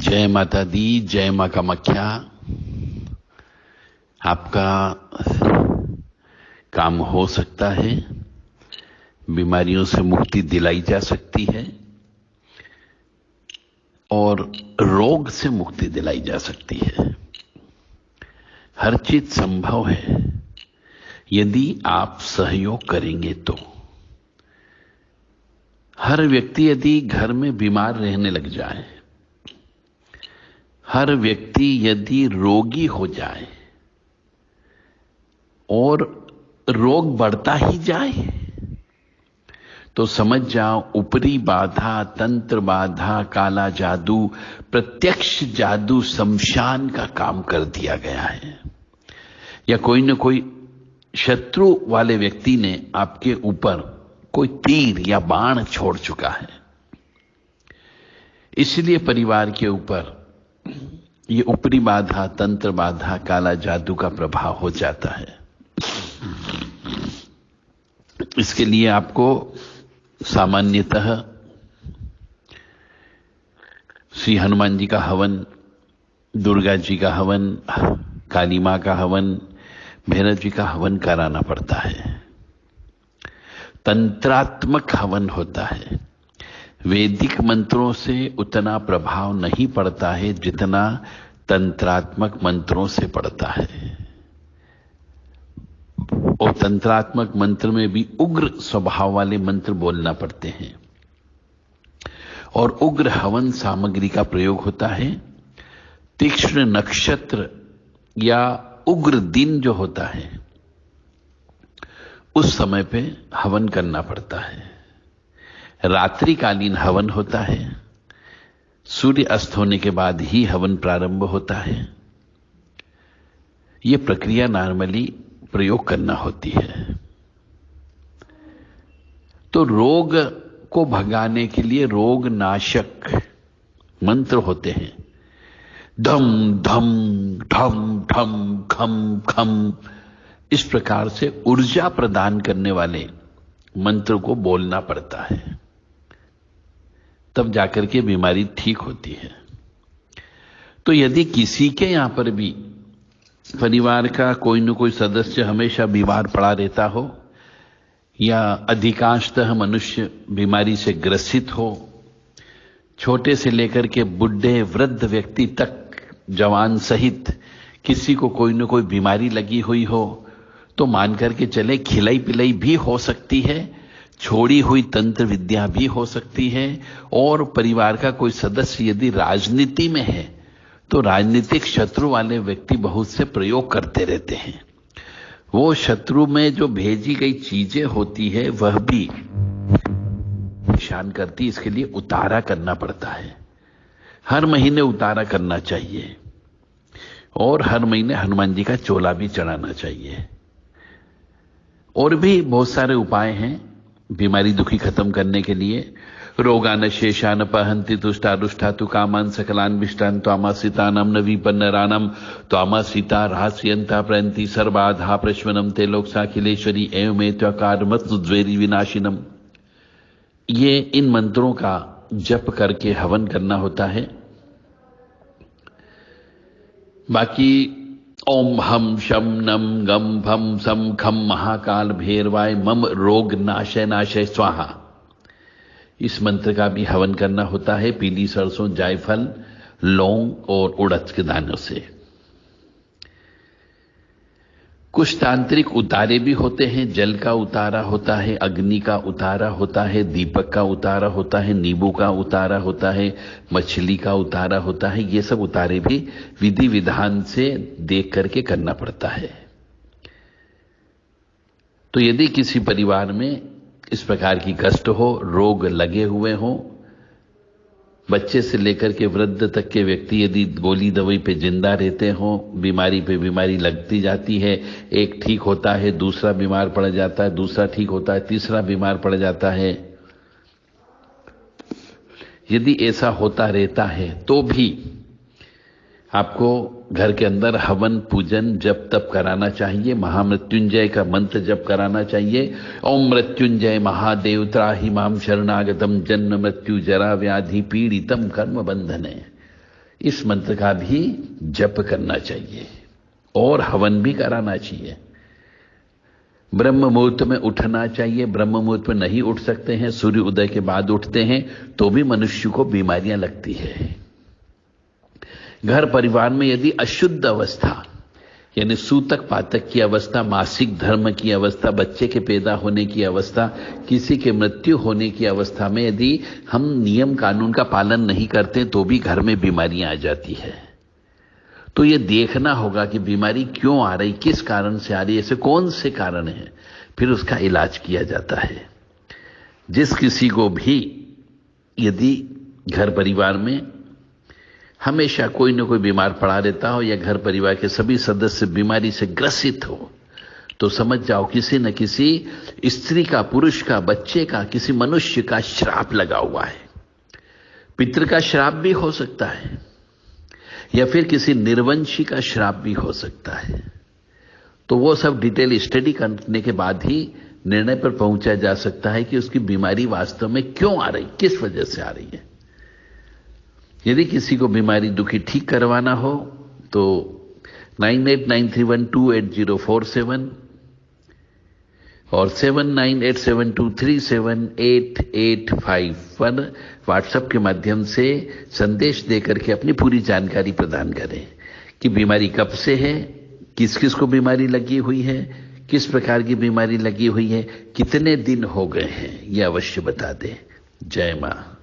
जय माता दी, जय मां कामाख्या। आपका काम हो सकता है, बीमारियों से मुक्ति दिलाई जा सकती है और रोग से मुक्ति दिलाई जा सकती है। हर चीज संभव है यदि आप सहयोग करेंगे तो। हर व्यक्ति यदि घर में बीमार रहने लग जाए, हर व्यक्ति यदि रोगी हो जाए और रोग बढ़ता ही जाए तो समझ जाओ ऊपरी बाधा, तंत्र बाधा, काला जादू, प्रत्यक्ष जादू, शमशान का काम कर दिया गया है, या कोई न कोई शत्रु वाले व्यक्ति ने आपके ऊपर कोई तीर या बाण छोड़ चुका है। इसलिए परिवार के ऊपर ये ऊपरी बाधा, तंत्र बाधा, काला जादू का प्रभाव हो जाता है। इसके लिए आपको सामान्यतः श्री हनुमान जी का हवन, दुर्गा जी का हवन, काली मां का हवन, भैरव जी का हवन कराना पड़ता है। तंत्रात्मक हवन होता है। वैदिक मंत्रों से उतना प्रभाव नहीं पड़ता है जितना तंत्रात्मक मंत्रों से पड़ता है। और तंत्रात्मक मंत्र में भी उग्र स्वभाव वाले मंत्र बोलना पड़ते हैं और उग्र हवन सामग्री का प्रयोग होता है। तीक्ष्ण नक्षत्र या उग्र दिन जो होता है उस समय पे हवन करना पड़ता है। रात्रिकालीन हवन होता है, सूर्य अस्त होने के बाद ही हवन प्रारंभ होता है। यह प्रक्रिया नॉर्मली प्रयोग करना होती है। तो रोग को भगाने के लिए रोग नाशक मंत्र होते हैं। धम धम ठम ठम खम खम, इस प्रकार से ऊर्जा प्रदान करने वाले मंत्र को बोलना पड़ता है, तब जाकर के बीमारी ठीक होती है। तो यदि किसी के यहां पर भी परिवार का कोई न कोई सदस्य हमेशा बीमार पड़ा रहता हो या अधिकांशतः मनुष्य बीमारी से ग्रसित हो, छोटे से लेकर के बुढ़े वृद्ध व्यक्ति तक, जवान सहित किसी को कोई न कोई बीमारी लगी हुई हो, तो मान करके चले खिलाई पिलाई भी हो सकती है, छोड़ी हुई तंत्र विद्या भी हो सकती है। और परिवार का कोई सदस्य यदि राजनीति में है तो राजनीतिक शत्रु वाले व्यक्ति बहुत से प्रयोग करते रहते हैं। वो शत्रु में जो भेजी गई चीजें होती है वह भी निशान करती, इसके लिए उतारा करना पड़ता है। हर महीने उतारा करना चाहिए और हर महीने हनुमान जी का चोला भी चढ़ाना चाहिए। और भी बहुत सारे उपाय हैं बीमारी दुखी खत्म करने के लिए। रोगान शेषान पहंति तुष्टा रुष्टा तु कामान सकलान विष्टान त्वामा सीतानम नवीपन्नरानम त्वामा सीता रहस्यंता प्रयंति सर्वाधा प्रश्वनम ते लोकसाखिलेश्वरी एवं त्वकार मत्द्वेरी विनाशिनम। ये इन मंत्रों का जप करके हवन करना होता है। बाकी ओम हम शम नम गम भम सम खम महाकाल भैरवाय मम रोग नाशय नाशय स्वाहा, इस मंत्र का भी हवन करना होता है। पीली सरसों, जायफल, लौंग और उड़द के दानों से। कुछ तांत्रिक उतारे भी होते हैं। जल का उतारा होता है, अग्नि का उतारा होता है, दीपक का उतारा होता है, नींबू का उतारा होता है, मछली का उतारा होता है। ये सब उतारे भी विधि विधान से देख करके करना पड़ता है। तो यदि किसी परिवार में इस प्रकार की कष्ट हो, रोग लगे हुए हो, बच्चे से लेकर के वृद्ध तक के व्यक्ति यदि गोली दवाई पे जिंदा रहते हो, बीमारी पे बीमारी लगती जाती है, एक ठीक होता है, दूसरा बीमार पड़ जाता है, दूसरा ठीक होता है, तीसरा बीमार पड़ जाता है, यदि ऐसा होता रहता है तो भी आपको घर के अंदर हवन, पूजन, जप तप कराना चाहिए। महामृत्युंजय का मंत्र जप कराना चाहिए। ओम मृत्युंजय महादेव त्राहि माम शरणागतम जन्म मृत्यु जरा व्याधि पीड़ितम कर्म बंधने। इस मंत्र का भी जप करना चाहिए और हवन भी कराना चाहिए। ब्रह्म मुहूर्त में उठना चाहिए। ब्रह्म मुहूर्त में नहीं उठ सकते हैं, सूर्य उदय के बाद उठते हैं तो भी मनुष्य को बीमारियां लगती है। घर परिवार में यदि अशुद्ध अवस्था यानी सूतक पातक की अवस्था, मासिक धर्म की अवस्था, बच्चे के पैदा होने की अवस्था, किसी के मृत्यु होने की अवस्था में यदि हम नियम कानून का पालन नहीं करते तो भी घर में बीमारियां आ जाती है। तो ये देखना होगा कि बीमारी क्यों आ रही, किस कारण से आ रही, ऐसे कौन से कारण है, फिर उसका इलाज किया जाता है। जिस किसी को भी यदि घर परिवार में हमेशा कोई न कोई बीमार पड़ा रहता हो या घर परिवार के सभी सदस्य बीमारी से ग्रसित हो तो समझ जाओ किसी न किसी स्त्री का, पुरुष का, बच्चे का, किसी मनुष्य का श्राप लगा हुआ है। पितृ का श्राप भी हो सकता है या फिर किसी निर्वंशी का श्राप भी हो सकता है। तो वो सब डिटेल स्टडी करने के बाद ही निर्णय पर पहुंचा जा सकता है कि उसकी बीमारी वास्तव में क्यों आ रही, किस वजह से आ रही है। यदि किसी को बीमारी दुखी ठीक करवाना हो तो 9893128047 और 7987237885 पर व्हाट्सएप के माध्यम से संदेश देकर के अपनी पूरी जानकारी प्रदान करें कि बीमारी कब से है, किस किस को बीमारी लगी हुई है, किस प्रकार की बीमारी लगी हुई है, कितने दिन हो गए हैं, यह अवश्य बता दें। जय मां।